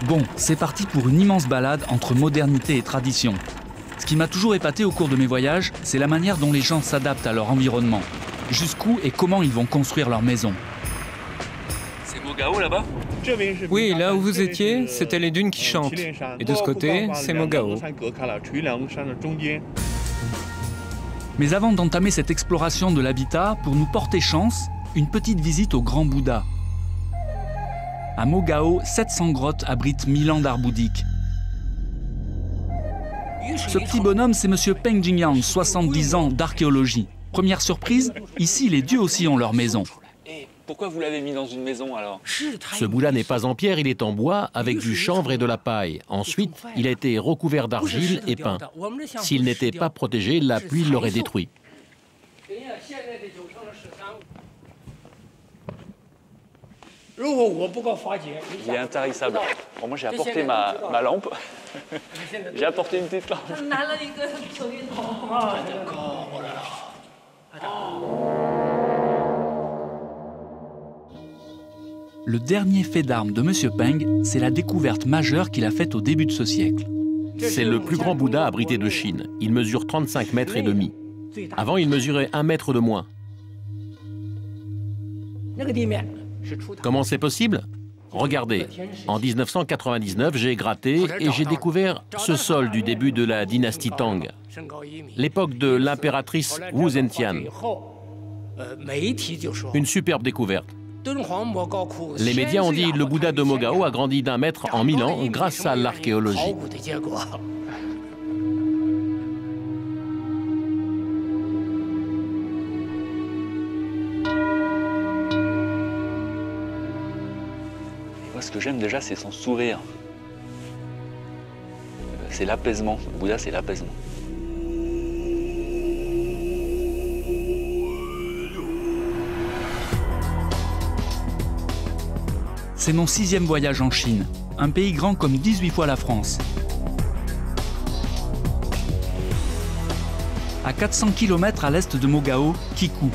Bon, c'est parti pour une immense balade entre modernité et tradition. Ce qui m'a toujours épaté au cours de mes voyages, c'est la manière dont les gens s'adaptent à leur environnement. Jusqu'où et comment ils vont construire leur maison. C'est Mogao là-bas ? Oui, là où vous étiez, c'était les dunes qui chantent. Et de ce côté, c'est Mogao. Mais avant d'entamer cette exploration de l'habitat, pour nous porter chance, une petite visite au Grand Bouddha. À Mogao, 700 grottes abritent 1000 ans d'art bouddhique. Ce petit bonhomme, c'est monsieur Peng Jingyang, 70 ans d'archéologie. Première surprise, ici les dieux aussi ont leur maison. Pourquoi vous l'avez mis dans une maison alors ? Ce Bouddha n'est pas en pierre, il est en bois avec du chanvre et de la paille. Ensuite, il a été recouvert d'argile et peint. S'il n'était pas protégé, la pluie l'aurait détruit. Il est intarissable. Bon, moi j'ai apporté ma lampe. J'ai apporté une petite lampe. Le dernier fait d'armes de M. Peng, c'est la découverte majeure qu'il a faite au début de ce siècle. C'est le plus grand Bouddha abrité de Chine. Il mesure 35 mètres et demi. Avant, il mesurait 1 mètre de moins. Comment c'est possible ? Regardez, en 1999, j'ai gratté et j'ai découvert ce sol du début de la dynastie Tang, l'époque de l'impératrice Wu Zetian. Une superbe découverte. Les médias ont dit que le Bouddha de Mogao a grandi d'1 mètre en 1000 ans grâce à l'archéologie. Moi, ce que j'aime déjà, c'est son sourire. C'est l'apaisement. Le Bouddha, c'est l'apaisement. C'est mon 6e voyage en Chine, un pays grand comme 18 fois la France. À 400 km à l'est de Mogao, Kikou.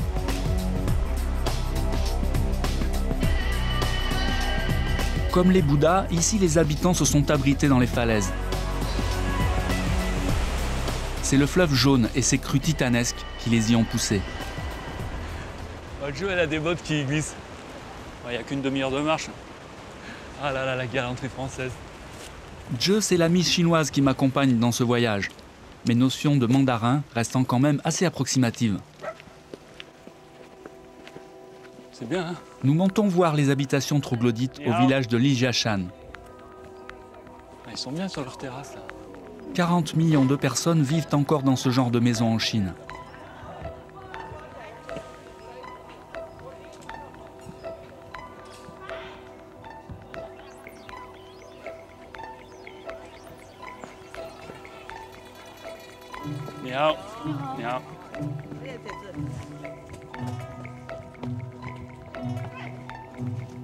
Comme les Bouddhas, ici les habitants se sont abrités dans les falaises. C'est le fleuve jaune et ses crues titanesques qui les y ont poussés. Jo, elle a des bottes qui glissent. Il n'y a qu'une demi-heure de marche. Ah là là, la galanterie française. Jo, c'est la Miss chinoise qui m'accompagne dans ce voyage. Mes notions de mandarin restent quand même assez approximatives. C'est bien, hein ? Nous montons voir les habitations troglodytes au village de Lijiashan. Ils sont bien sur leur terrasse, là. 40 millions de personnes vivent encore dans ce genre de maison en Chine. Miao. Miao.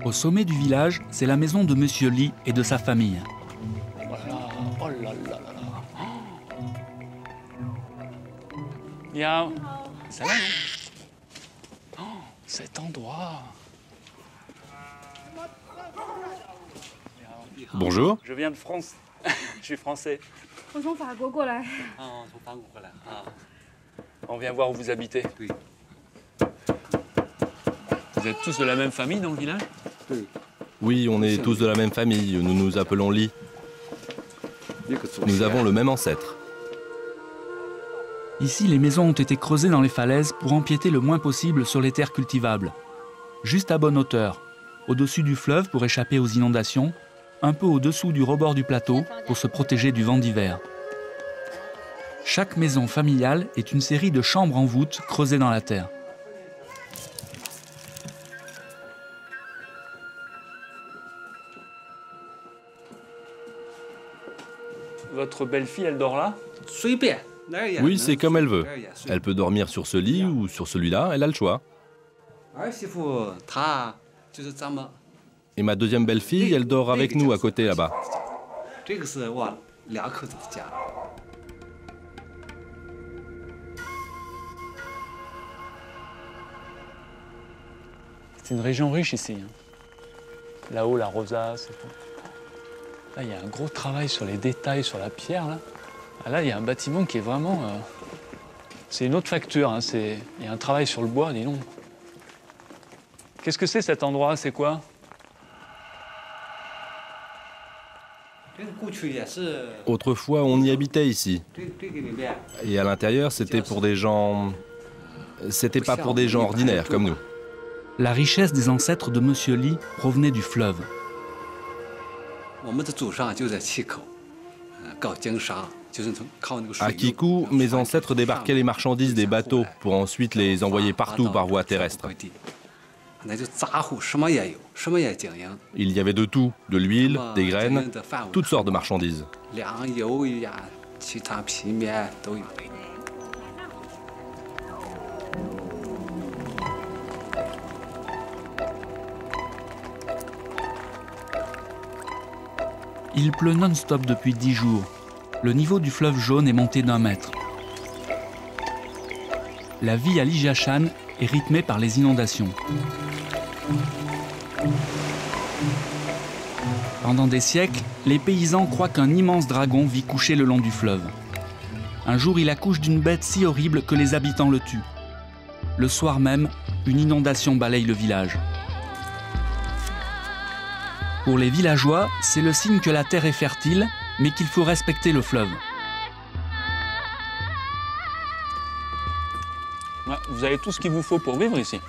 Au sommet du village, c'est la maison de Monsieur Li et de sa famille. Oh là là là là. Miao. Ça va, non ? Oh, cet endroit. Bonjour. Je viens de France. Je suis français. On vient voir où vous habitez. Oui. Vous êtes tous de la même famille dans le village ? Oui, on est tous de la même famille. Nous nous appelons Li. Nous avons le même ancêtre. Ici, les maisons ont été creusées dans les falaises pour empiéter le moins possible sur les terres cultivables. Juste à bonne hauteur, au-dessus du fleuve pour échapper aux inondations, un peu au-dessous du rebord du plateau pour se protéger du vent d'hiver. Chaque maison familiale est une série de chambres en voûte creusées dans la terre. Votre belle-fille, elle dort là ? Oui, c'est comme elle veut. Elle peut dormir sur ce lit ou sur celui-là, elle a le choix. Et ma deuxième belle-fille, elle dort avec nous à côté là-bas. C'est une région riche ici. Là-haut, la rosace. Là, il y a un gros travail sur les détails, sur la pierre. Là, il y a un bâtiment qui est vraiment... c'est une autre facture. Hein. Il y a un travail sur le bois, dis donc. Qu'est-ce que c'est cet endroit? C'est quoi? Autrefois, on y habitait ici. Et à l'intérieur, c'était pour des gens... C'était pas pour des gens ordinaires comme nous. La richesse des ancêtres de Monsieur Li provenait du fleuve. À Kikou, mes ancêtres débarquaient les marchandises des bateaux pour ensuite les envoyer partout par voie terrestre. Il y avait de tout, de l'huile, des graines, toutes sortes de marchandises. Il pleut non-stop depuis 10 jours. Le niveau du fleuve Jaune est monté d'1 mètre. La vie à Lijiashan est rythmée par les inondations. Pendant des siècles, les paysans croient qu'un immense dragon vit couché le long du fleuve. Un jour, il accouche d'une bête si horrible que les habitants le tuent. Le soir même, une inondation balaye le village. Pour les villageois, c'est le signe que la terre est fertile, mais qu'il faut respecter le fleuve. Vous avez tout ce qu'il vous faut pour vivre ici?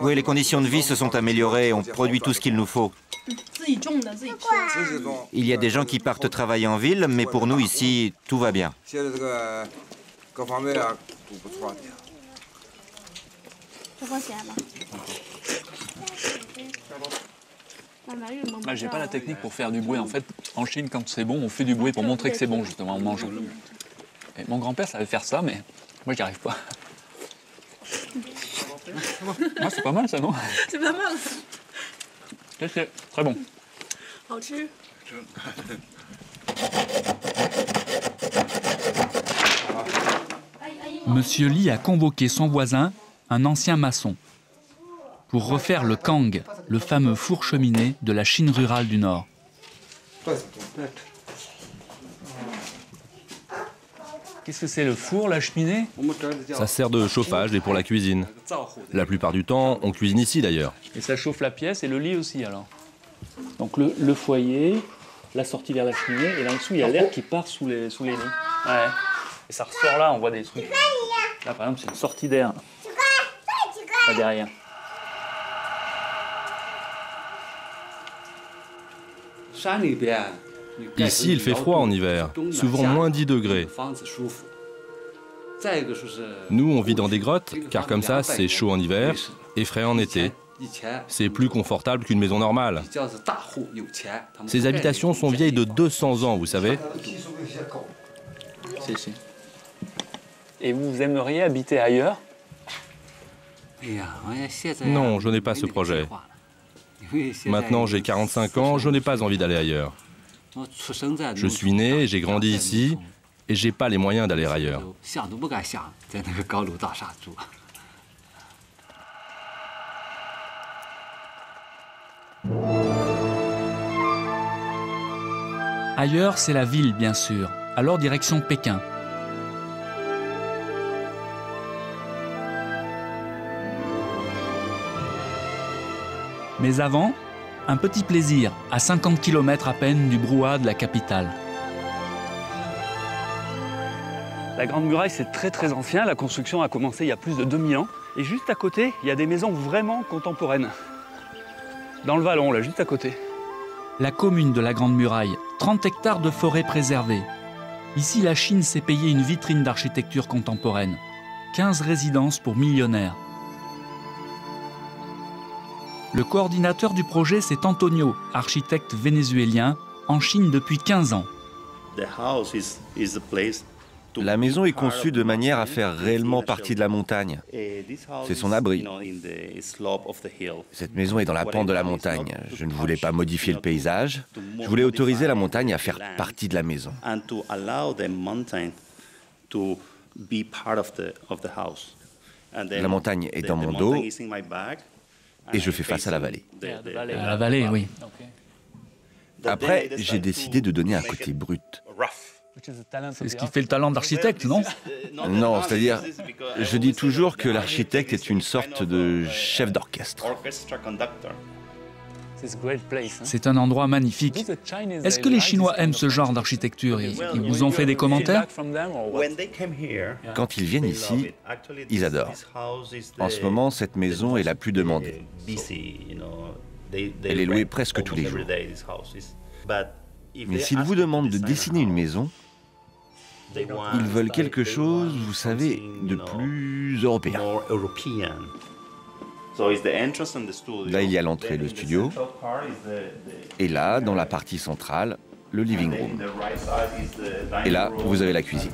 Oui, les conditions de vie se sont améliorées, on produit tout ce qu'il nous faut. Il y a des gens qui partent travailler en ville, mais pour nous ici, tout va bien. J'ai pas la technique pour faire du bruit. En fait, en Chine, quand c'est bon, on fait du bruit pour montrer que c'est bon, justement, en mangeant. Et mon grand-père savait faire ça, mais moi, j'y arrive pas. Ah, c'est pas mal, ça, non? C'est pas mal. C'est très bon. Monsieur Li a convoqué son voisin, un ancien maçon, pour refaire le Kang, le fameux four cheminée de la Chine rurale du Nord. Qu'est-ce que c'est le four, la cheminée? Ça sert de chauffage et pour la cuisine. La plupart du temps, on cuisine ici d'ailleurs. Et ça chauffe la pièce et le lit aussi alors. Donc le foyer, la sortie vers la cheminée, et là en dessous il y a l'air qui part sous les lits. Ouais. Et ça ressort là, on voit des trucs. Là par exemple c'est une sortie d'air. Là derrière. Ici, il fait froid en hiver, souvent moins 10 degrés. Nous, on vit dans des grottes, car comme ça, c'est chaud en hiver et frais en été. C'est plus confortable qu'une maison normale. Ces habitations sont vieilles de 200 ans, vous savez. Si. Et vous aimeriez habiter ailleurs? Non, je n'ai pas ce projet. Maintenant, j'ai 45 ans, je n'ai pas envie d'aller ailleurs. Je suis né, j'ai grandi ici, et j'ai pas les moyens d'aller ailleurs. Ailleurs, c'est la ville, bien sûr. Alors, direction Pékin. Mais avant, un petit plaisir, à 50 km à peine du brouhaha de la capitale. La Grande Muraille, c'est très ancien. La construction a commencé il y a plus de 2000 ans. Et juste à côté, il y a des maisons vraiment contemporaines. Dans le vallon, là, juste à côté. La commune de la Grande Muraille, 30 hectares de forêt préservée. Ici, la Chine s'est payée une vitrine d'architecture contemporaine. 15 résidences pour millionnaires. Le coordinateur du projet, c'est Antonio, architecte vénézuélien, en Chine depuis 15 ans. La maison est conçue de manière à faire réellement partie de la montagne. C'est son abri. Cette maison est dans la pente de la montagne. Je ne voulais pas modifier le paysage. Je voulais autoriser la montagne à faire partie de la maison. La montagne est dans mon dos et je fais face à la vallée. À la vallée, oui. Après, j'ai décidé de donner un côté brut. C'est ce qui fait le talent d'architecte, non? Non, c'est-à-dire, je dis toujours que l'architecte est une sorte de chef d'orchestre. C'est un endroit magnifique. Est-ce que les Chinois aiment ce genre d'architecture? Ils vous ont fait des commentaires? Quand ils viennent ici, ils adorent. En ce moment, cette maison est la plus demandée. Elle est louée presque tous les jours. Mais s'ils vous demandent de dessiner une maison, ils veulent quelque chose, vous savez, de plus européen. Là, il y a l'entrée, le studio. Et là, dans la partie centrale, le living room. Et là, vous avez la cuisine.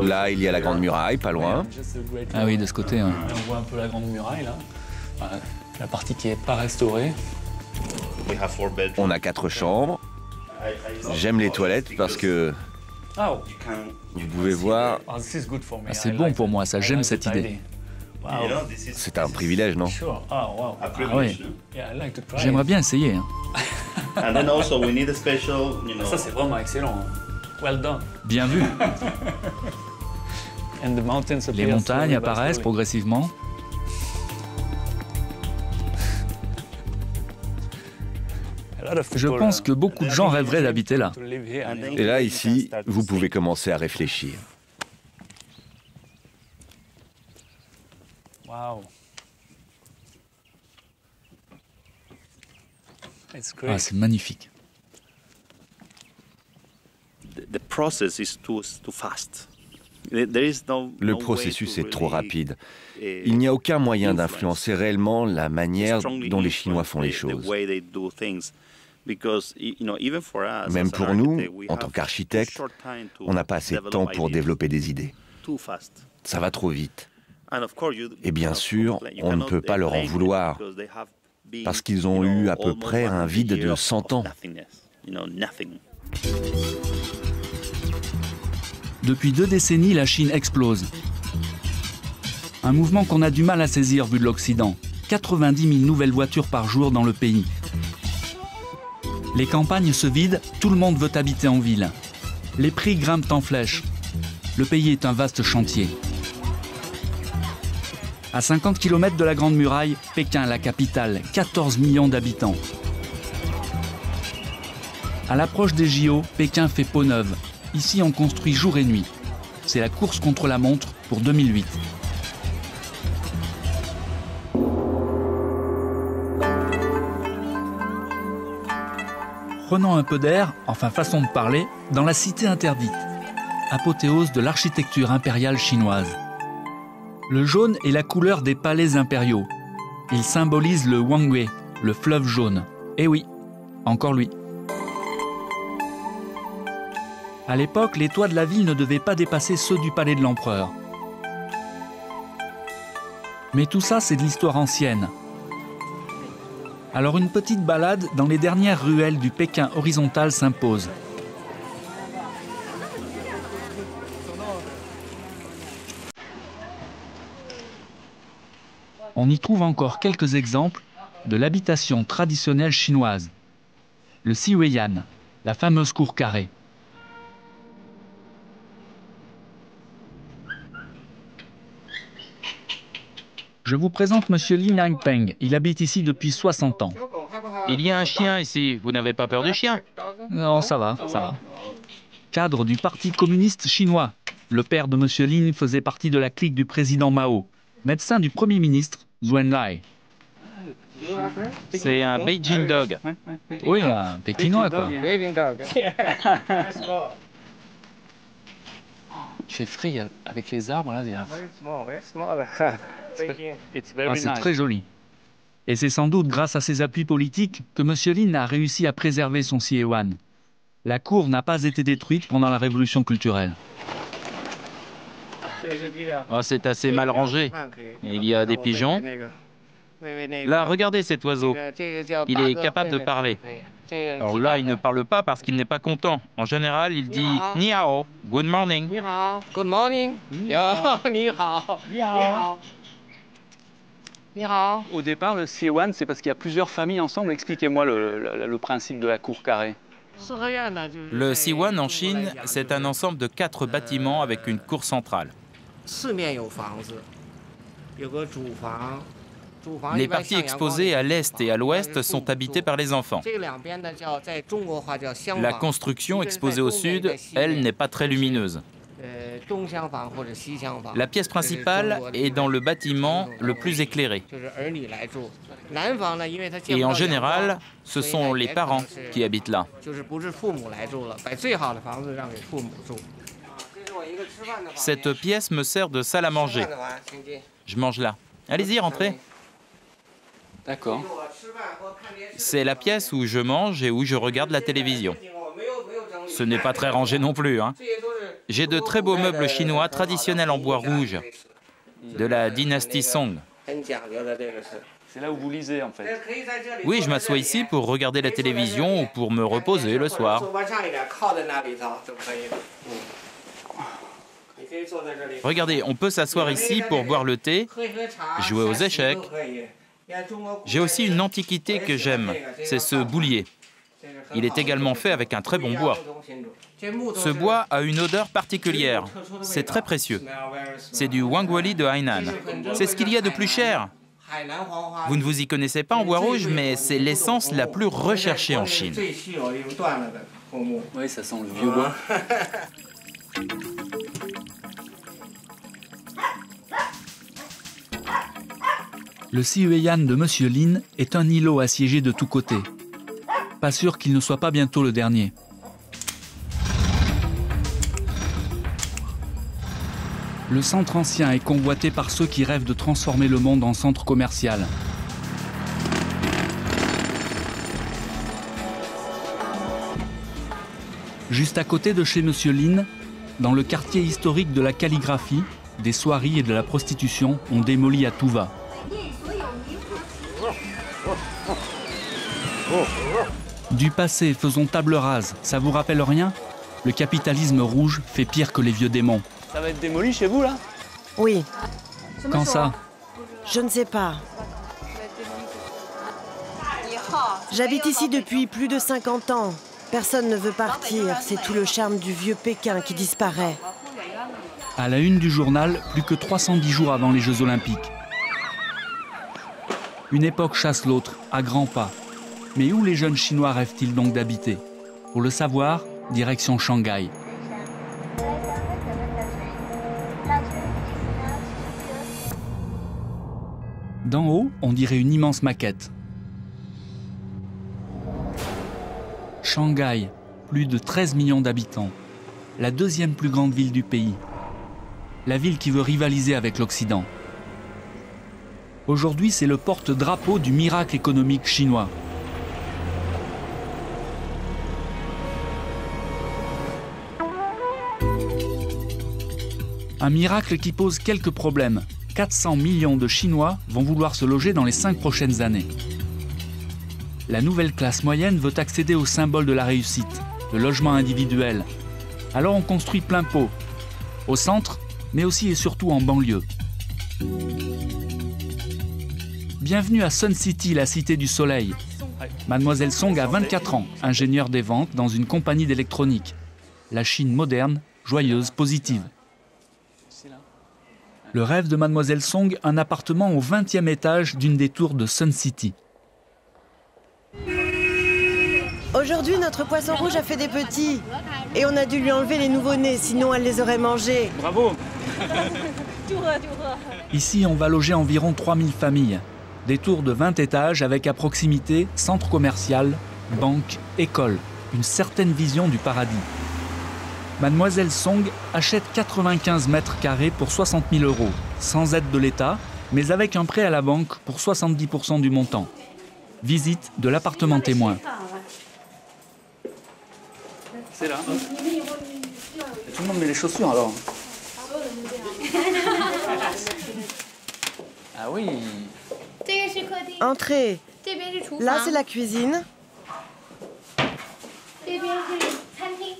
Là, il y a la Grande Muraille, pas loin. Ah oui, de ce côté. Hein. On voit un peu la Grande Muraille, là. La partie qui n'est pas restaurée. On a 4 chambres. J'aime les toilettes parce que vous pouvez voir, Ah, c'est bon pour moi, ça, j'aime cette idée. c'est un privilège, non? Ah oui, j'aimerais bien essayer. Hein. Ça, c'est vraiment excellent. Well done. Bien vu. Les montagnes apparaissent progressivement. Je pense que beaucoup de gens rêveraient d'habiter là. Et là, ici, vous pouvez commencer à réfléchir. Wow. Ah, c'est magnifique. Le processus est trop rapide. Il n'y a aucun moyen d'influencer réellement la manière dont les Chinois font les choses. Même pour nous, en tant qu'architectes, on n'a pas assez de temps pour développer des idées. Ça va trop vite. Et bien sûr, on ne peut pas leur en vouloir, parce qu'ils ont eu à peu près un vide de 100 ans. Depuis 2 décennies, la Chine explose. Un mouvement qu'on a du mal à saisir vu de l'Occident. 90 000 nouvelles voitures par jour dans le pays. Les campagnes se vident, tout le monde veut habiter en ville. Les prix grimpent en flèche. Le pays est un vaste chantier. À 50 km de la Grande Muraille, Pékin, la capitale, 14 millions d'habitants. À l'approche des JO, Pékin fait peau neuve. Ici, on construit jour et nuit. C'est la course contre la montre pour 2008. Prenons un peu d'air, enfin façon de parler, dans la cité interdite. Apothéose de l'architecture impériale chinoise. Le jaune est la couleur des palais impériaux. Il symbolise le Huanghe, le fleuve jaune. Eh oui, encore lui. À l'époque, les toits de la ville ne devaient pas dépasser ceux du palais de l'empereur. Mais tout ça, c'est de l'histoire ancienne. Alors une petite balade dans les dernières ruelles du Pékin horizontal s'impose. On y trouve encore quelques exemples de l'habitation traditionnelle chinoise. Le Siweiyan, la fameuse cour carrée. Je vous présente M. Lin Yangpeng. Il habite ici depuis 60 ans. Il y a un chien ici. Vous n'avez pas peur du chien? Non, ça va, ça va. Cadre du Parti communiste chinois. Le père de M. Lin faisait partie de la clique du président Mao. Médecin du Premier ministre, Zhou Enlai. C'est un Beijing dog. Oui, un pékinois, quoi. Il fait frais avec les arbres, là. Ah, c'est très joli. Et c'est sans doute grâce à ses appuis politiques que M. Lin a réussi à préserver son Sihewan. La cour n'a pas été détruite pendant la révolution culturelle. Oh, c'est assez mal rangé. Il y a des pigeons. Là, regardez cet oiseau. Il est capable de parler. Alors là, il ne parle pas parce qu'il n'est pas content. En général, il dit « Ni hao, good morning ». Good morning. Ni hao. Au départ, le Siwan, c'est parce qu'il y a plusieurs familles ensemble. Expliquez-moi le principe de la cour carrée. Le Siwan en Chine, c'est un ensemble de 4 bâtiments avec une cour centrale. Les parties exposées à l'est et à l'ouest sont habitées par les enfants. La construction exposée au sud, elle, n'est pas très lumineuse. La pièce principale est dans le bâtiment le plus éclairé. Et en général, ce sont les parents qui habitent là. Cette pièce me sert de salle à manger. Je mange là. Allez-y, rentrez. D'accord. C'est la pièce où je mange et où je regarde la télévision. Ce n'est pas très rangé non plus, hein. J'ai de très beaux meubles chinois traditionnels en bois rouge, de la dynastie Song. C'est là où vous lisez, en fait. Oui, je m'assois ici pour regarder la télévision ou pour me reposer le soir. Regardez, on peut s'asseoir ici pour boire le thé, jouer aux échecs. J'ai aussi une antiquité que j'aime, c'est ce boulier. Il est également fait avec un très bon bois. Ce bois a une odeur particulière, c'est très précieux. C'est du Wangguoli de Hainan. C'est ce qu'il y a de plus cher. Vous ne vous y connaissez pas en bois rouge, mais c'est l'essence la plus recherchée en Chine. Oui, ça sent le vieux bois. Le Sihuiyan de Monsieur Lin est un îlot assiégé de tous côtés. Pas sûr qu'il ne soit pas bientôt le dernier. Le centre ancien est convoité par ceux qui rêvent de transformer le monde en centre commercial. Juste à côté de chez Monsieur Lin, dans le quartier historique de la calligraphie, des soieries et de la prostitution ont démoli à tout va. Du passé, faisons table rase, ça vous rappelle rien? Le capitalisme rouge fait pire que les vieux démons. Ça va être démoli chez vous, là? Oui. Quand ça? Je ne sais pas. J'habite ici depuis plus de 50 ans. Personne ne veut partir, c'est tout le charme du vieux Pékin qui disparaît. À la une du journal, plus que 310 jours avant les Jeux Olympiques. Une époque chasse l'autre, à grands pas. Mais où les jeunes Chinois rêvent-ils donc d'habiter? Pour le savoir, direction Shanghai. D'en haut, on dirait une immense maquette. Shanghai, plus de 13 millions d'habitants. La deuxième plus grande ville du pays. La ville qui veut rivaliser avec l'Occident. Aujourd'hui, c'est le porte-drapeau du miracle économique chinois. Un miracle qui pose quelques problèmes. 400 millions de Chinois vont vouloir se loger dans les 5 prochaines années. La nouvelle classe moyenne veut accéder au symbole de la réussite, le logement individuel. Alors on construit plein pot, au centre, mais aussi et surtout en banlieue. Bienvenue à Sun City, la cité du soleil. Mademoiselle Song a 24 ans, ingénieure des ventes dans une compagnie d'électronique. La Chine moderne, joyeuse, positive. Le rêve de Mademoiselle Song, un appartement au 20e étage d'une des tours de Sun City. Aujourd'hui, notre poisson rouge a fait des petits. Et on a dû lui enlever les nouveau-nés, sinon elle les aurait mangés. Bravo! Ici, on va loger environ 3000 familles. Des tours de 20 étages avec à proximité centre commercial, banque, école. Une certaine vision du paradis. Mademoiselle Song achète 95 mètres carrés pour 60 000 €, sans aide de l'État, mais avec un prêt à la banque pour 70% du montant. Visite de l'appartement témoin. C'est là. Tout le monde met les chaussures alors. Ah oui. Entrez. Là, c'est la cuisine.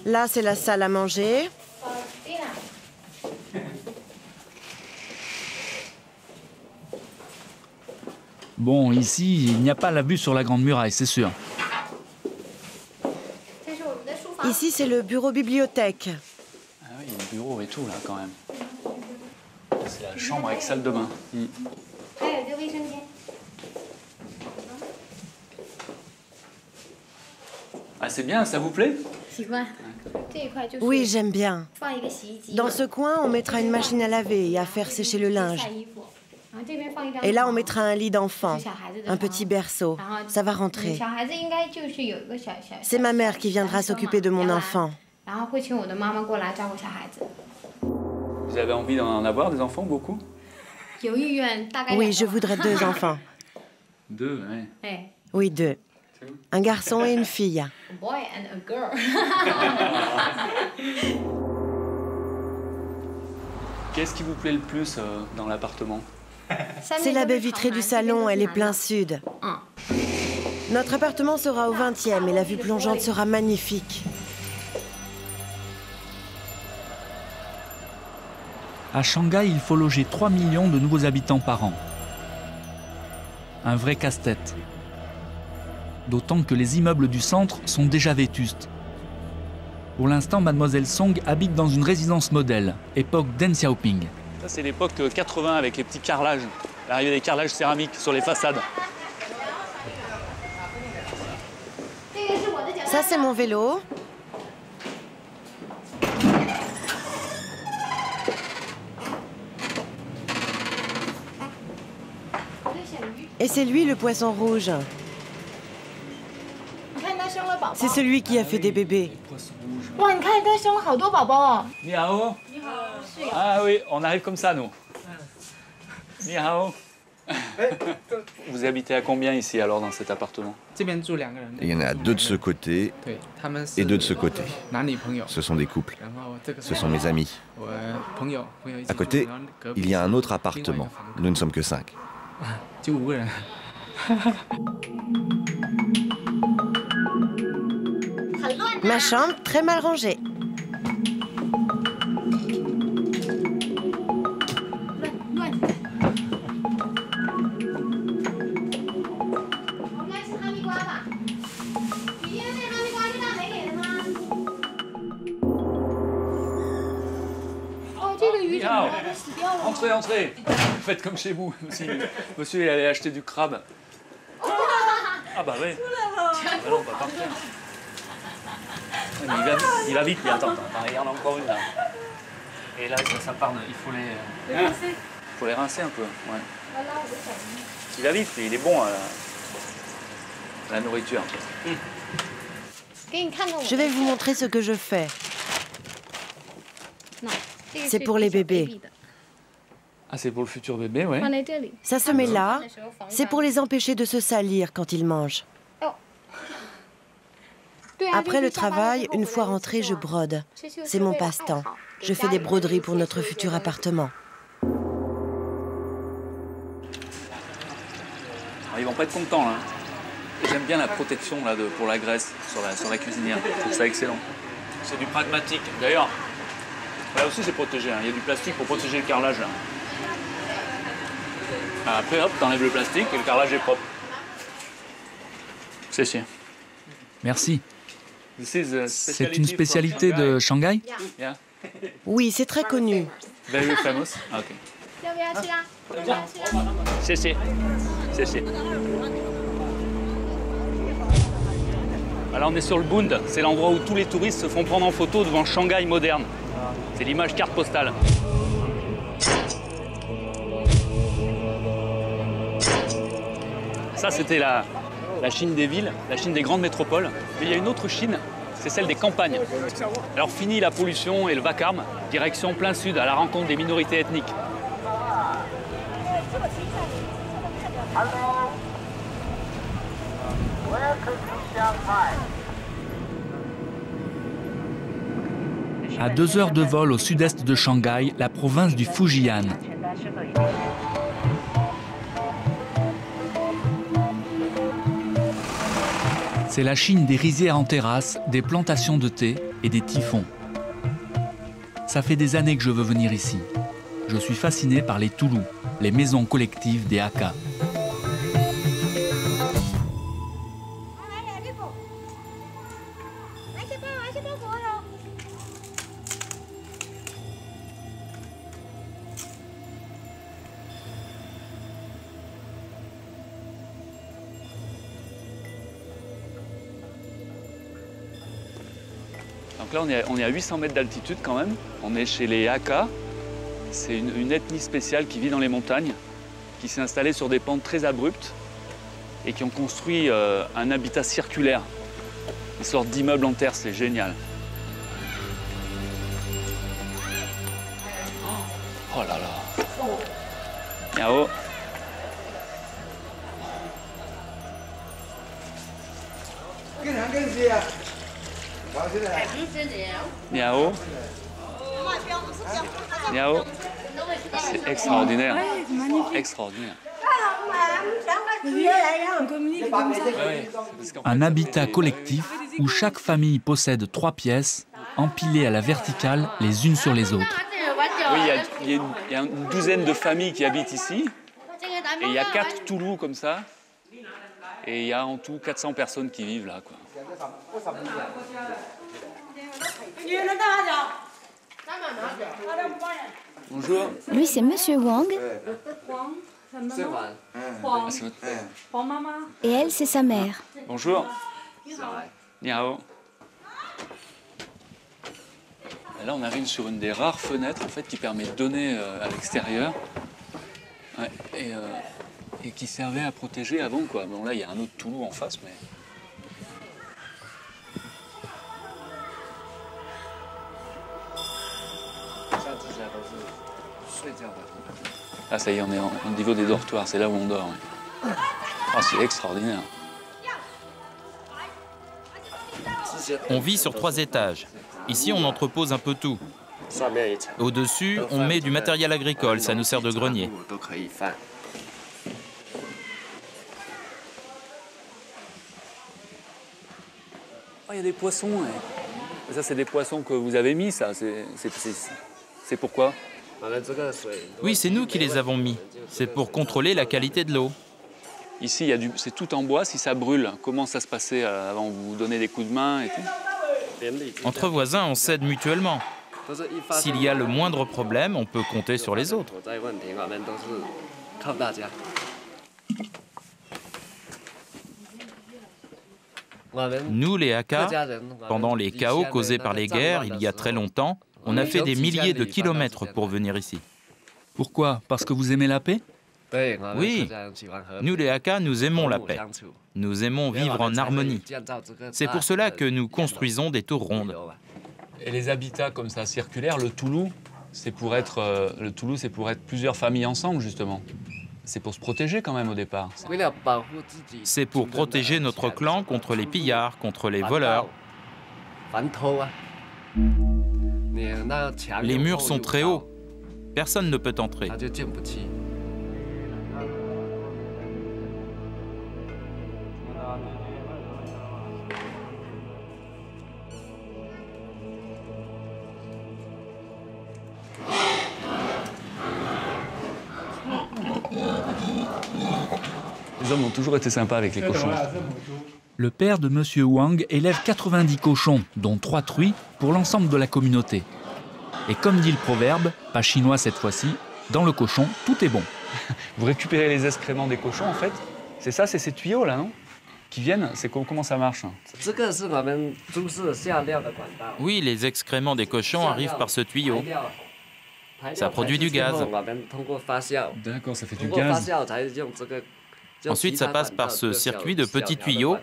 Là, c'est la salle à manger. Bon, ici, il n'y a pas la vue sur la Grande Muraille, c'est sûr. Ici, c'est le bureau-bibliothèque. Ah oui, il y a le bureau et tout, là, quand même. C'est la chambre avec salle de bain. Ah, c'est bien, ça vous plaît? Oui, j'aime bien. Dans ce coin, on mettra une machine à laver et à faire sécher le linge. Et là, on mettra un lit d'enfant, un petit berceau. Ça va rentrer. C'est ma mère qui viendra s'occuper de mon enfant. Vous avez envie d'en avoir des enfants, beaucoup? Oui, je voudrais 2 enfants. 2, oui. Oui, 2. Un garçon et une fille. Qu'est-ce qui vous plaît le plus dans l'appartement? C'est la baie vitrée du salon, elle est plein sud. Notre appartement sera au 20e et la vue plongeante sera magnifique. À Shanghai, il faut loger 3 millions de nouveaux habitants par an. Un vrai casse-tête. D'autant que les immeubles du centre sont déjà vétustes. Pour l'instant, Mademoiselle Song habite dans une résidence modèle, époque Deng Xiaoping. Ça, c'est l'époque 80 avec les petits carrelages. L'arrivée des carrelages céramiques sur les façades. Ça, c'est mon vélo. Et c'est lui, le poisson rouge. C'est celui qui a fait des bébés. Ni hao. Ah oui, on arrive comme ça, nous. Ni hao. Vous habitez à combien ici, alors, dans cet appartement? Il y en a 2 de ce côté et 2 de ce côté. Ce sont des couples. Ce sont mes amis. À côté, il y a un autre appartement. Nous ne sommes que 5. Ma chambre, très mal rangée. Entrez, entrez. Faites comme chez vous. Monsieur, il allait acheter du crabe. Ah bah oui. Ah non, bah parfait. Il va vite, lui. Attends, il y en a encore une là. Et là, ça part. Il faut les rincer un peu. Ouais. Il va vite, il est bon à la nourriture. Je vais vous montrer ce que je fais. C'est pour les bébés. Ah, c'est pour le futur bébé, ouais. Ça se met là. C'est pour les empêcher de se salir quand ils mangent. Après le travail, une fois rentrée, je brode. C'est mon passe-temps. Je fais des broderies pour notre futur appartement. Alors, ils vont pas être contents, là. J'aime bien la protection là, pour la graisse sur la cuisinière. Je trouve ça excellent. C'est du pragmatique. D'ailleurs, là aussi c'est protégé. Hein. Il y a du plastique pour protéger le carrelage. Là. Après, hop, t'enlèves le plastique et le carrelage est propre. C'est. Merci. C'est une spécialité de Shanghai? Oui, c'est très connu. Very famous. Ah, ok. C'est. Alors on est sur le Bund, c'est l'endroit où tous les touristes se font prendre en photo devant Shanghai moderne. C'est l'image carte postale. Ça c'était la Chine des villes, la Chine des grandes métropoles. Mais il y a une autre Chine, c'est celle des campagnes. Alors fini la pollution et le vacarme, direction plein sud à la rencontre des minorités ethniques. À 2 heures de vol au sud-est de Shanghai, la province du Fujian. C'est la Chine des rizières en terrasse, des plantations de thé et des typhons. Ça fait des années que je veux venir ici. Je suis fasciné par les toulous, les maisons collectives des Hakka. Donc là, on est à 800 mètres d'altitude quand même. On est chez les Hakka. C'est une ethnie spéciale qui vit dans les montagnes, qui s'est installée sur des pentes très abruptes et qui ont construit un habitat circulaire. Une sorte d'immeuble en terre, c'est génial. Oh là là. Miao. Miao. Miao. C'est extraordinaire. Extraordinaire. Un habitat collectif où chaque famille possède 3 pièces, empilées à la verticale les unes sur les autres. Oui, il y a une douzaine de familles qui habitent ici. Et il y a 4 Toulous comme ça. Et il y a en tout 400 personnes qui vivent là, quoi. Bonjour. Lui, c'est Monsieur Wang. Ah, c'est votre père. Et elle, c'est sa mère. Bonjour. Niao. Là, on arrive sur une des rares fenêtres en fait, qui permet de donner à l'extérieur. Ouais, et qui servait à protéger avant, quoi. Bon, là, il y a un autre Toulou en face, mais... Ah, ça y est, on est au niveau des dortoirs, c'est là où on dort. Ouais. Ah, c'est extraordinaire. On vit sur 3 étages. Ici, on entrepose un peu tout. Au-dessus, on met du matériel agricole, ça nous sert de grenier. Oh, il y a des poissons. Ouais. Ça, c'est des poissons que vous avez mis, ça. C'est pourquoi? Oui, c'est nous qui les avons mis. C'est pour contrôler la qualité de l'eau. Ici, c'est tout en bois. Si ça brûle, comment ça se passait avant? Vous donnez des coups de main et tout? Entre voisins, on s'aide mutuellement. S'il y a le moindre problème, on peut compter sur les autres. Nous, les Hakka, pendant les chaos causés par les guerres il y a très longtemps, on a fait des milliers de kilomètres pour venir ici. Pourquoi? Parce que vous aimez la paix? Oui, nous les Hakka, nous aimons la paix. Nous aimons vivre en harmonie. C'est pour cela que nous construisons des tours rondes. Et les habitats comme ça, circulaires, le Toulou, c'est pour être plusieurs familles ensemble, justement. C'est pour se protéger quand même au départ. C'est pour protéger notre clan contre les pillards, contre les voleurs. Les murs sont très hauts. Personne ne peut entrer. Les hommes ont toujours été sympas avec les cochons. Le père de Monsieur Wang élève 90 cochons, dont 3 truies, pour l'ensemble de la communauté. Et comme dit le proverbe, pas chinois cette fois-ci, dans le cochon, tout est bon. Vous récupérez les excréments des cochons, en fait. C'est ça, c'est ces tuyaux, là, non? Qui viennent, c'est comment ça marche? Oui, les excréments des cochons arrivent par ce tuyau. Ça produit du gaz. D'accord, ça fait du gaz. Ensuite, ça passe par ce circuit de petits tuyaux.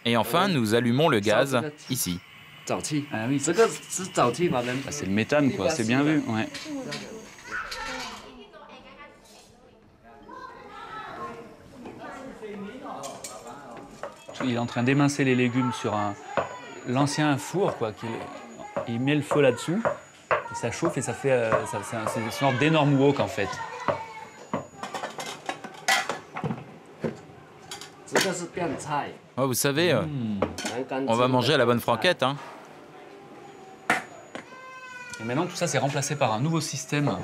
Et enfin, nous allumons le gaz ici. Ah oui, c'est le méthane, quoi, c'est bien vu. Ouais. Il est en train d'émincer les légumes sur l'ancien four, quoi. Il met le feu là-dessous, et ça chauffe et ça fait c'est une sorte d'énorme wok, en fait. Oh, vous savez, on va manger à la bonne franquette, hein. Et maintenant, tout ça, c'est remplacé par un nouveau système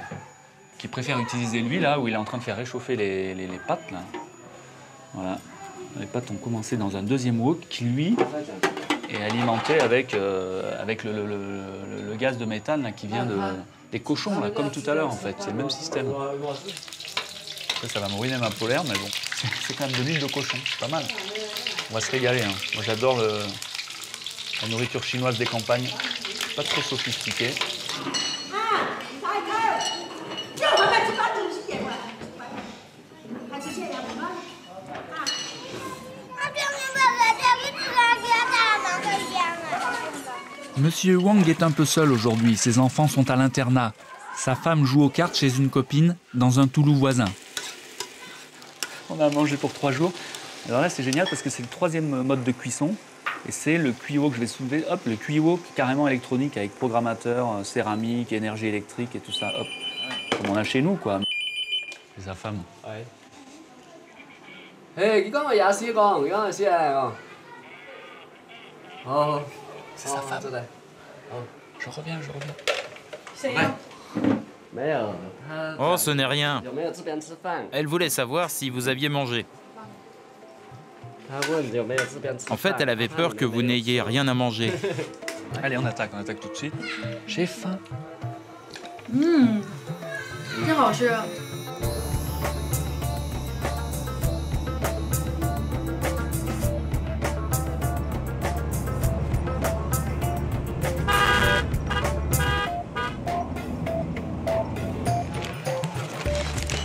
qui préfère utiliser l'huile, là, où il est en train de faire réchauffer les pâtes, là. Voilà. Les pâtes ont commencé dans un deuxième wok qui, lui, est alimenté avec le gaz de méthane là, qui vient des cochons, là, comme tout à l'heure, en fait. C'est le même système. Après, ça va me ruiner ma polaire, mais bon, c'est quand même de l'huile de cochon, c'est pas mal. On va se régaler, hein. Moi, j'adore La nourriture chinoise des campagnes, pas trop sophistiquée. Monsieur Wang est un peu seul aujourd'hui, ses enfants sont à l'internat. Sa femme joue aux cartes chez une copine dans un Toulouse voisin. On a mangé pour 3 jours. Alors là, c'est génial parce que c'est le 3e mode de cuisson. Et c'est le Cuiwo que je vais soulever. Hop, le Cuiwo carrément électronique avec programmateur, céramique, énergie électrique et tout ça. Hop, comme on a chez nous, quoi. C'est sa femme. Ouais. C'est sa femme. Je reviens. Oh, ce n'est rien. Elle voulait savoir si vous aviez mangé. En fait, elle avait peur que vous n'ayez rien à manger. Allez, on attaque tout de suite. J'ai faim.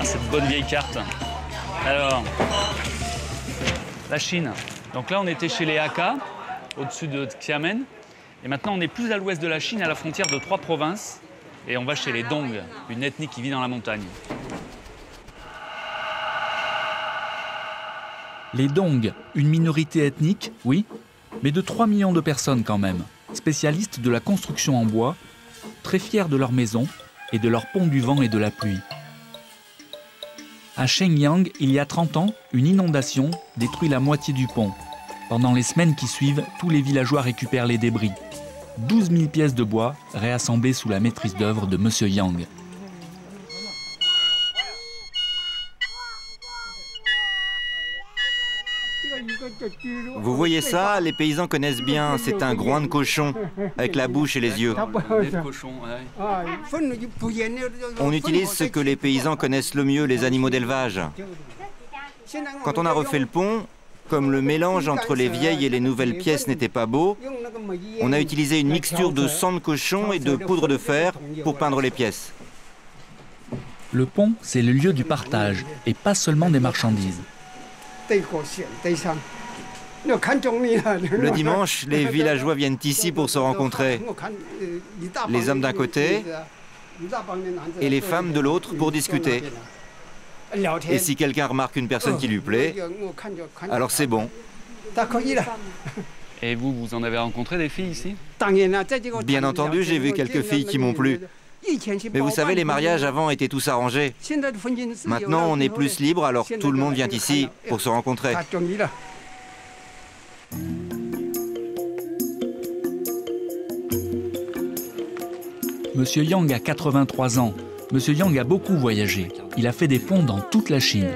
Cette bonne vieille carte. Alors, la Chine. Donc là, on était chez les Hakka, au-dessus de Xiamen. Et maintenant, on est plus à l'ouest de la Chine, à la frontière de 3 provinces. Et on va chez les Dong, une ethnie qui vit dans la montagne. Les Dong, une minorité ethnique, oui, mais de 3 millions de personnes quand même. Spécialistes de la construction en bois, très fiers de leur maison et de leur pont du vent et de la pluie. À Shenyang, il y a 30 ans, une inondation détruit la moitié du pont. Pendant les semaines qui suivent, tous les villageois récupèrent les débris. 12 000 pièces de bois réassemblées sous la maîtrise d'œuvre de Monsieur Yang. Vous voyez ça, les paysans connaissent bien, c'est un groin de cochon, avec la bouche et les yeux. On utilise ce que les paysans connaissent le mieux, les animaux d'élevage. Quand on a refait le pont, comme le mélange entre les vieilles et les nouvelles pièces n'était pas beau, on a utilisé une mixture de sang de cochon et de poudre de fer pour peindre les pièces. Le pont, c'est le lieu du partage, et pas seulement des marchandises. Le dimanche, les villageois viennent ici pour se rencontrer. Les hommes d'un côté et les femmes de l'autre pour discuter. Et si quelqu'un remarque une personne qui lui plaît, alors c'est bon. Et vous en avez rencontré des filles ici? Bien entendu, j'ai vu quelques filles qui m'ont plu. Mais vous savez, les mariages avant étaient tous arrangés. Maintenant, on est plus libre, alors tout le monde vient ici pour se rencontrer. Monsieur Yang a 83 ans. Monsieur Yang a beaucoup voyagé. Il a fait des ponts dans toute la Chine.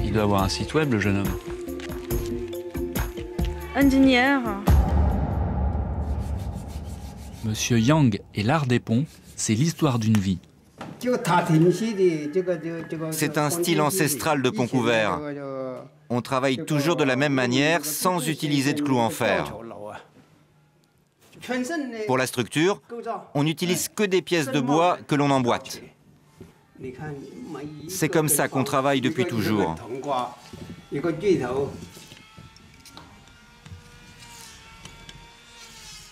Il doit avoir un site web, le jeune homme. Ingénieur. Monsieur Yang et l'art des ponts, c'est l'histoire d'une vie. C'est un style ancestral de pont couvert. On travaille toujours de la même manière, sans utiliser de clous en fer. Pour la structure, on n'utilise que des pièces de bois que l'on emboîte. C'est comme ça qu'on travaille depuis toujours.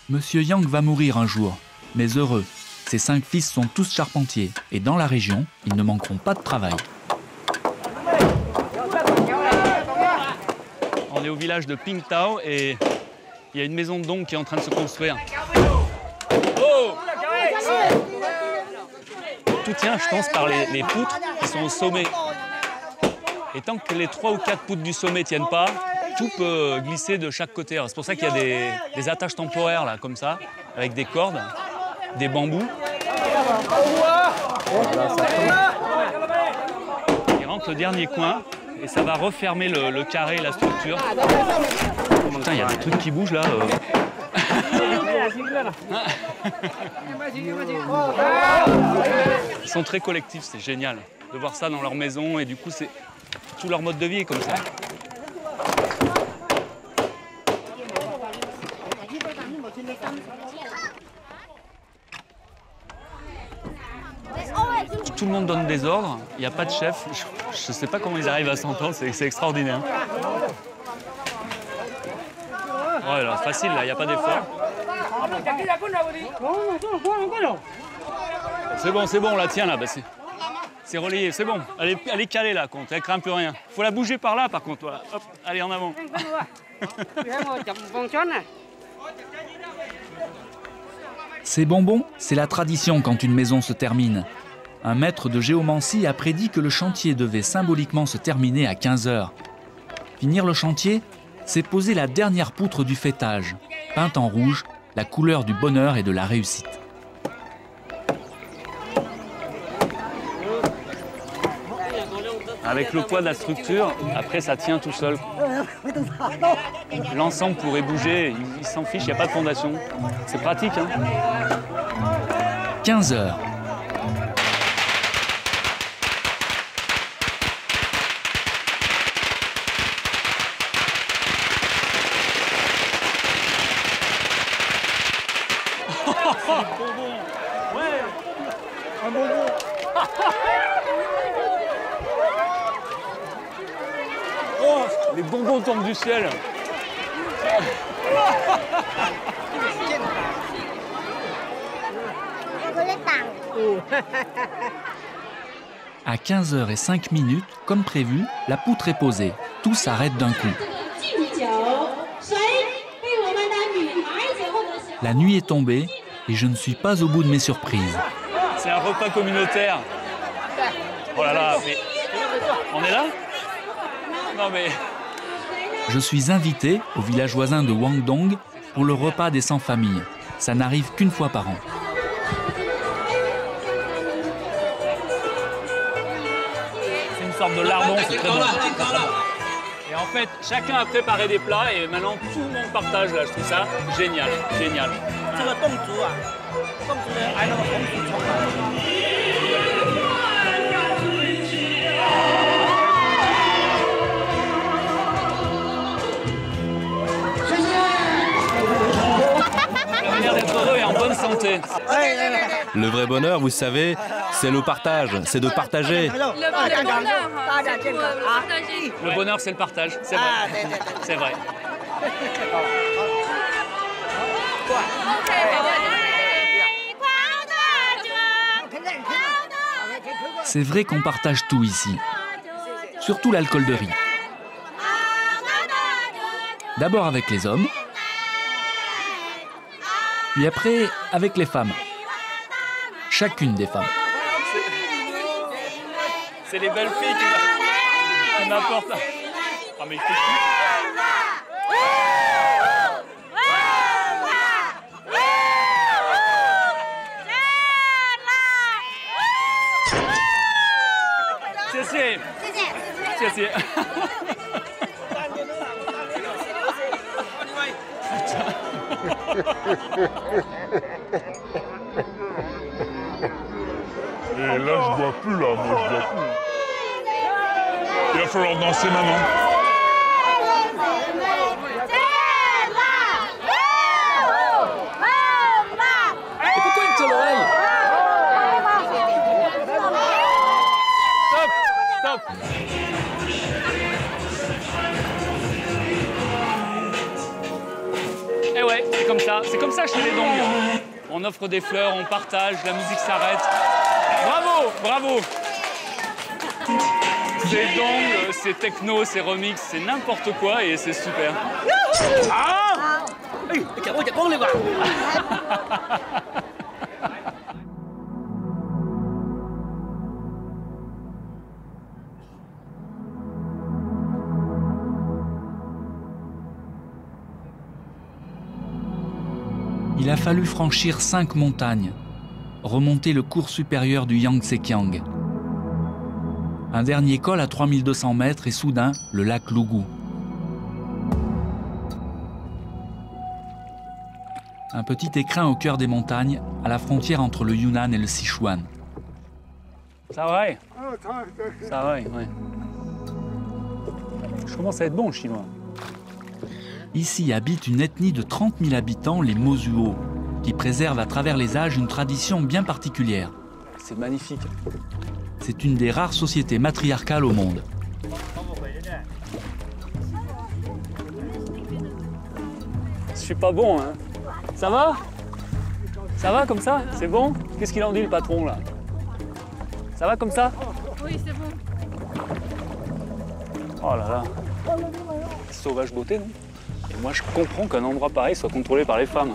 Monsieur Yang va mourir un jour, mais heureux. Ses 5 fils sont tous charpentiers et dans la région, ils ne manqueront pas de travail. On est au village de Pingtao et il y a une maison de Dong qui est en train de se construire. Oh! Tout tient, je pense, par les poutres qui sont au sommet. Et tant que les 3 ou 4 poutres du sommet ne tiennent pas, tout peut glisser de chaque côté. C'est pour ça qu'il y a des attaches temporaires, là, comme ça, avec des cordes, des bambous. Il rentre le dernier coin et ça va refermer le carré, la structure. Putain, il y a des trucs qui bougent, là. Ils sont très collectifs, c'est génial de voir ça dans leur maison et du coup, tout leur mode de vie est comme ça. tout le monde donne des ordres, il n'y a pas de chef. Je ne sais pas comment ils arrivent à s'entendre, c'est extraordinaire. Ouais, là, facile, là, il n'y a pas d'effort. C'est bon, là, tiens, là, bah, c'est relayé, c'est bon. Elle est calée, là, compte, elle craint plus rien. Faut la bouger par là, par contre, voilà. Hop, allez, en avant. Ces bonbons, c'est la tradition quand une maison se termine. Un maître de géomancie a prédit que le chantier devait symboliquement se terminer à 15 h. Finir le chantier, c'est poser la dernière poutre du faîtage, peinte en rouge, la couleur du bonheur et de la réussite. Avec le poids de la structure, après ça tient tout seul. L'ensemble pourrait bouger, il s'en fiche, il n'y a pas de fondation. C'est pratique, hein. 15 h. Oh, les bonbons tombent du ciel. À 15 h 05 minutes, comme prévu, la poutre est posée. Tout s'arrête d'un coup. La nuit est tombée et je ne suis pas au bout de mes surprises. C'est un repas communautaire. Oh là là, mais... On est là? Non mais... Je suis invité au village voisin de Guangdong pour le repas des 100 familles. Ça n'arrive qu'une fois par an. C'est une sorte de lardon, c'est très bon. Et en fait, chacun a préparé des plats et maintenant tout le monde partage là. Je trouve ça génial, génial. D'être heureux et en bonne santé. Le vrai bonheur, vous savez, c'est le partage, c'est de partager. Le bonheur, c'est le partage, c'est vrai. C'est vrai. C'est vrai qu'on partage tout ici. Surtout l'alcool de riz. D'abord avec les hommes. Puis après, avec les femmes. Chacune des femmes. C'est les belles filles qui m'apportent. Oh, mais c'est... Et là, je bois plus, là. Moi, je bois plus. Il va falloir danser maintenant. Et pourquoi il tire l'oreille? Stop! Stop! Eh ouais, c'est comme ça chez les Dong. On offre des fleurs, on partage, la musique s'arrête. Bravo, bravo. C'est Dong, c'est techno, c'est remix, c'est n'importe quoi et c'est super. Ah! Il a fallu franchir 5 montagnes, remonter le cours supérieur du Yangtze-Kiang. Un dernier col à 3200 mètres et soudain, le lac Lugu. Un petit écrin au cœur des montagnes, à la frontière entre le Yunnan et le Sichuan. Ça va, ça va, ouais. Je commence à être bon, le chinois. Ici habite une ethnie de 30 000 habitants, les Mosuo, qui préservent à travers les âges une tradition bien particulière. C'est magnifique. C'est une des rares sociétés matriarcales au monde. Je suis pas bon, hein. Ça va? Ça va comme ça? C'est bon? Qu'est-ce qu'il en dit le patron là? Ça va comme ça? Oui, c'est bon. Oh là là. Sauvage beauté, non? Et moi je comprends qu'un endroit pareil soit contrôlé par les femmes.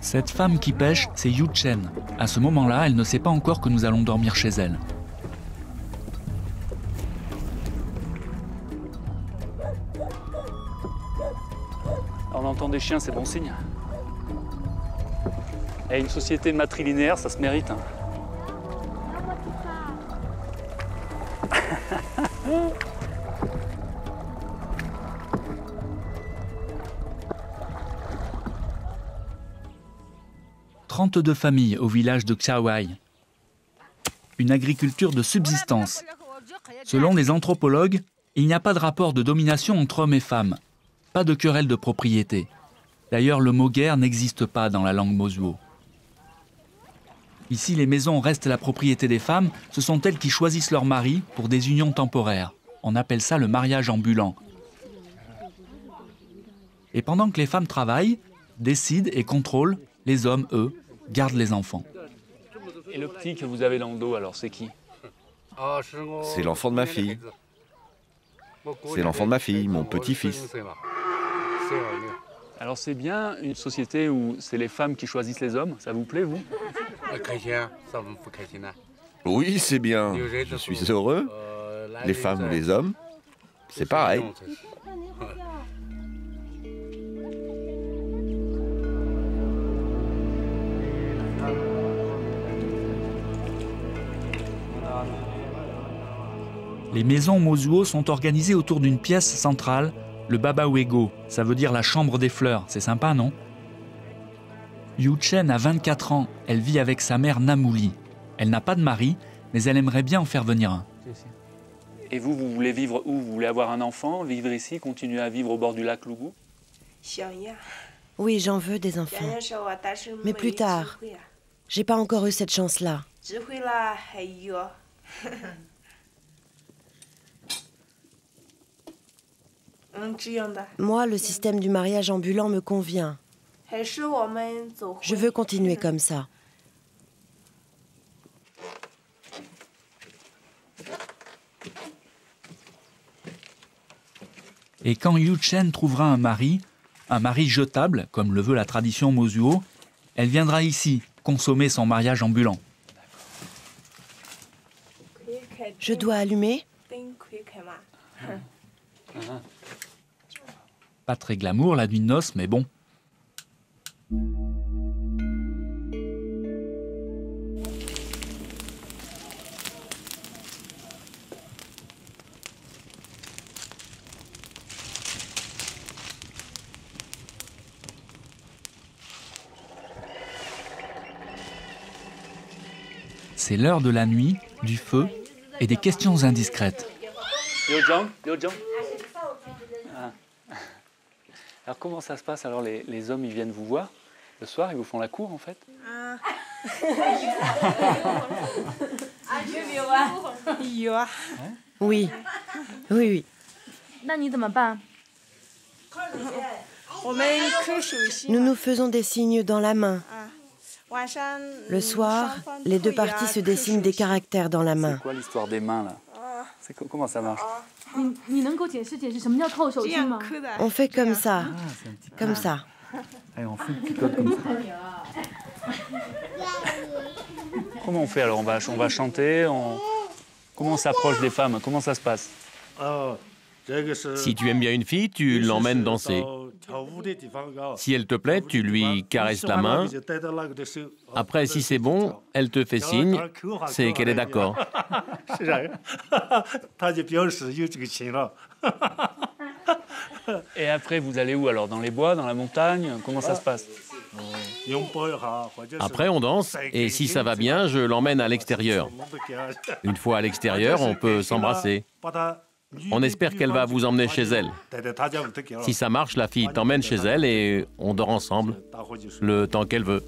Cette femme qui pêche, c'est Yu Chen. À ce moment-là, elle ne sait pas encore que nous allons dormir chez elle. On entend des chiens, c'est bon signe. Et une société matrilinéaire, ça se mérite. Hein. « 32 familles au village de Xiaowai. Une agriculture de subsistance. Selon les anthropologues, il n'y a pas de rapport de domination entre hommes et femmes. Pas de querelle de propriété. D'ailleurs, le mot guerre n'existe pas dans la langue mosuo. Ici, les maisons restent la propriété des femmes. Ce sont elles qui choisissent leur mari pour des unions temporaires. On appelle ça le mariage ambulant. Et pendant que les femmes travaillent, décident et contrôlent, les hommes, eux, gardent les enfants. Et le petit que vous avez dans le dos, alors, c'est qui? C'est l'enfant de ma fille. C'est l'enfant de ma fille, mon petit-fils. Alors c'est bien une société où c'est les femmes qui choisissent les hommes, ça vous plaît, vous? Oui, c'est bien. Je suis heureux. Les femmes ou les hommes, c'est pareil. Les maisons mosuo sont organisées autour d'une pièce centrale, le babawego, ça veut dire la chambre des fleurs. C'est sympa, non? Yu Chen a 24 ans, elle vit avec sa mère Namuli. Elle n'a pas de mari, mais elle aimerait bien en faire venir un. Et vous, vous voulez vivre où? Vous voulez avoir un enfant, vivre ici, continuer à vivre au bord du lac Lugu? Oui, j'en veux des enfants. Mais plus tard. J'ai pas encore eu cette chance-là. Moi, le système du mariage ambulant me convient. Je veux continuer comme ça. Et quand Yu Chen trouvera un mari jetable, comme le veut la tradition mosuo, elle viendra ici consommer son mariage ambulant. Je dois allumer? Pas très glamour la nuit de noces, mais bon. C'est l'heure de la nuit, du feu et des questions indiscrètes. Alors comment ça se passe? Alors les hommes, ils viennent vous voir le soir, ils vous font la cour en fait? Oui, oui, oui. Nous nous faisons des signes dans la main. Le soir, les deux parties se dessinent des caractères dans la main. C'est quoi l'histoire des mains là? Comment ça marche? On fait comme ça, comme ça. Allez, on fait une petite code comme ça. Comment on fait alors? On va chanter, comment on s'approche des femmes? Comment ça se passe? Si tu aimes bien une fille, tu l'emmènes danser. Si elle te plaît, tu lui caresses la main. Après, si c'est bon, elle te fait signe, c'est qu'elle est d'accord. Et après, vous allez où alors? Dans les bois, dans la montagne? Comment ça se passe? Après, on danse, et si ça va bien, je l'emmène à l'extérieur. Une fois à l'extérieur, on peut s'embrasser. On espère qu'elle va vous emmener chez elle. Si ça marche, la fille t'emmène chez elle et on dort ensemble, le temps qu'elle veut.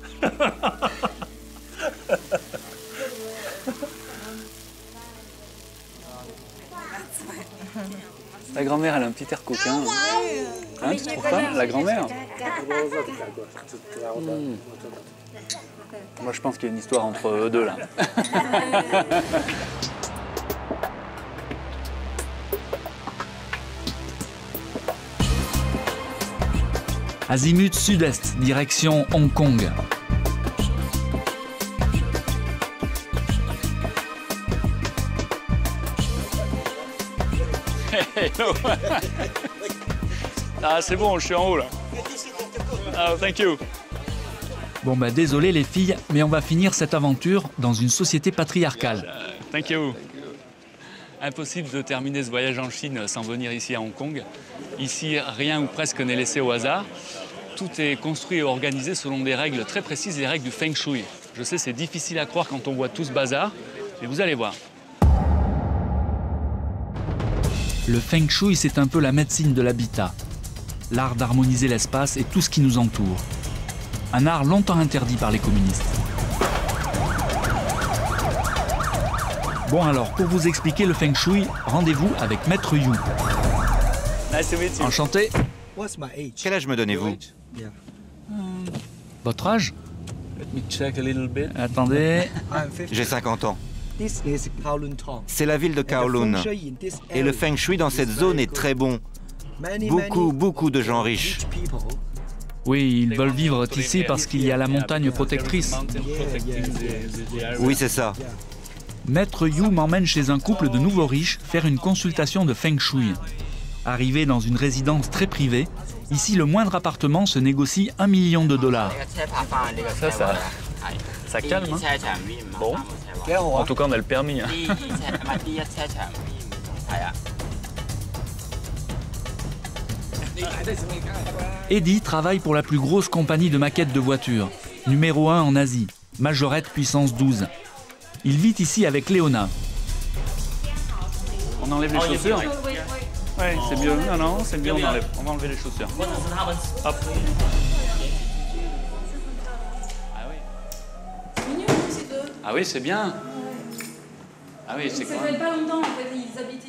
La grand-mère, elle a un petit air coquin. Hein, tu trouves pas, la grand-mère? Moi, je pense qu'il y a une histoire entre eux deux, là. Azimut sud-est, direction Hong Kong. Ah, c'est bon, je suis en haut, là. Ah, thank you. Bon bah désolé les filles, mais on va finir cette aventure dans une société patriarcale. Thank you. Impossible de terminer ce voyage en Chine sans venir ici à Hong Kong. Ici, rien ou presque n'est laissé au hasard. Tout est construit et organisé selon des règles très précises, les règles du Feng Shui. Je sais, c'est difficile à croire quand on voit tout ce bazar, mais vous allez voir. Le Feng Shui, c'est un peu la médecine de l'habitat. L'art d'harmoniser l'espace et tout ce qui nous entoure. Un art longtemps interdit par les communistes. Bon alors, pour vous expliquer le Feng Shui, rendez-vous avec Maître Yu. Nice to meet you. Enchanté. Quel âge me donnez-vous? Votre âge? Let me check a little bit. Attendez. J'ai 50 ans. C'est la ville de Kowloon. Et le Feng Shui dans cette zone est très bon. Beaucoup de gens riches. Oui, ils veulent vivre ici parce qu'il y a la montagne protectrice. Oui, c'est ça. Maître Yu m'emmène chez un couple de nouveaux riches faire une consultation de Feng Shui. Arrivé dans une résidence très privée, ici le moindre appartement se négocie $1 million. Ça calme, hein? Bon. En tout cas, on a le permis. Hein. Eddie travaille pour la plus grosse compagnie de maquettes de voitures, numéro 1 en Asie, Majorette puissance 12. Il vit ici avec Léona. On enlève les chaussures? Oui, c'est mieux. Non, c'est mieux, on va enlever les chaussures. Hop. Ah oui, c'est bien. Ah oui, c'est quoi?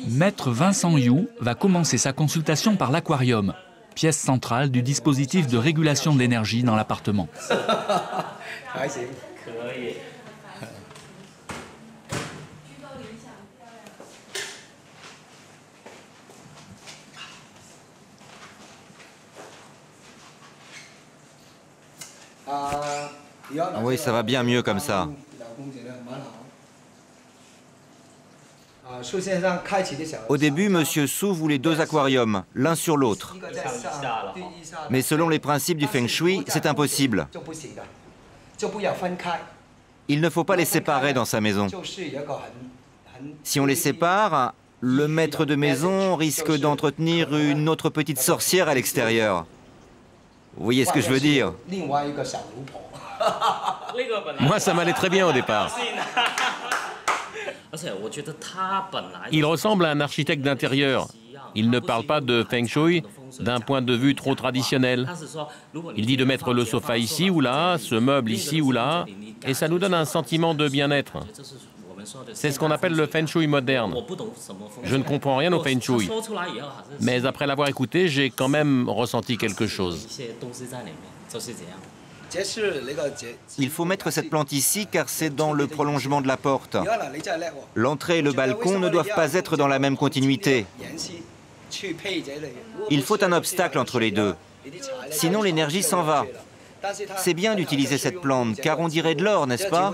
Maître Vincent Yu va commencer sa consultation par l'aquarium, pièce centrale du dispositif de régulation de l'énergie dans l'appartement. Oui, ça va bien mieux comme ça. Au début, Monsieur Su voulait 2 aquariums, l'un sur l'autre. Mais selon les principes du Feng Shui, c'est impossible. Il ne faut pas les séparer dans sa maison. Si on les sépare, le maître de maison risque d'entretenir une autre petite sorcière à l'extérieur. Vous voyez ce que je veux dire? Moi, ça m'allait très bien au départ. Il ressemble à un architecte d'intérieur. Il ne parle pas de Feng Shui d'un point de vue trop traditionnel. Il dit de mettre le sofa ici ou là, ce meuble ici ou là, et ça nous donne un sentiment de bien-être. C'est ce qu'on appelle le Feng Shui moderne. Je ne comprends rien au Feng Shui. Mais après l'avoir écouté, j'ai quand même ressenti quelque chose. Il faut mettre cette plante ici car c'est dans le prolongement de la porte. L'entrée et le balcon ne doivent pas être dans la même continuité. Il faut un obstacle entre les deux. Sinon l'énergie s'en va. C'est bien d'utiliser cette plante car on dirait de l'or, n'est-ce pas?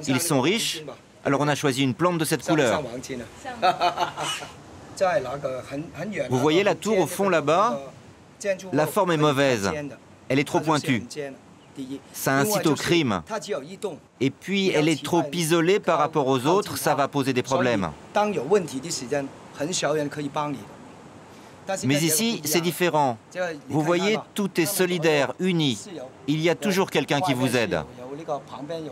Ils sont riches, alors on a choisi une plante de cette couleur. Vous voyez la tour au fond là-bas? La forme est mauvaise. Elle est trop pointue. Ça incite au crime. Et puis, elle est trop isolée par rapport aux autres, ça va poser des problèmes. Mais ici, c'est différent. Vous voyez, tout est solidaire, uni. Il y a toujours quelqu'un qui vous aide.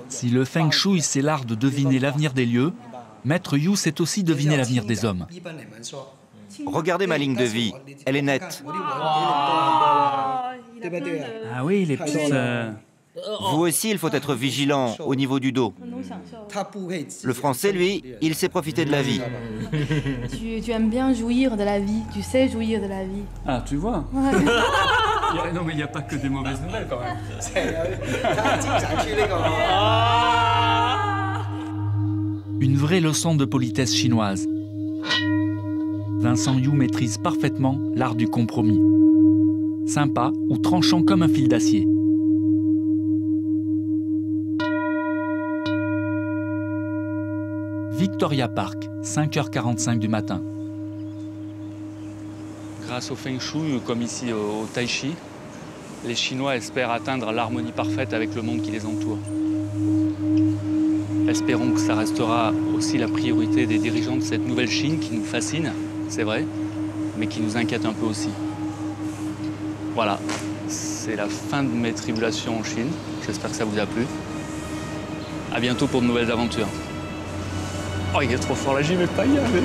Si le Feng Shui, c'est l'art de deviner l'avenir des lieux, Maître Yu sait aussi deviner l'avenir des hommes. Regardez ma ligne de vie, elle est nette. Ah oui, les petites... Vous aussi, il faut être vigilant au niveau du dos. Le Français, lui, il sait profiter de la vie. Tu aimes bien jouir de la vie, tu sais jouir de la vie. Ah, tu vois ouais. Non, mais il n'y a pas que des mauvaises nouvelles, quand même. Une vraie leçon de politesse chinoise. Vincent You maîtrise parfaitement l'art du compromis. Sympa ou tranchant comme un fil d'acier. Victoria Park, 5h45 du matin. Grâce au Feng Shui, comme ici au Tai Chi, les Chinois espèrent atteindre l'harmonie parfaite avec le monde qui les entoure. Espérons que ça restera aussi la priorité des dirigeants de cette nouvelle Chine qui nous fascine, c'est vrai, mais qui nous inquiète un peu aussi. Voilà, c'est la fin de mes tribulations en Chine. J'espère que ça vous a plu. À bientôt pour de nouvelles aventures. Oh, il est trop fort là, j'y vais pas y aller.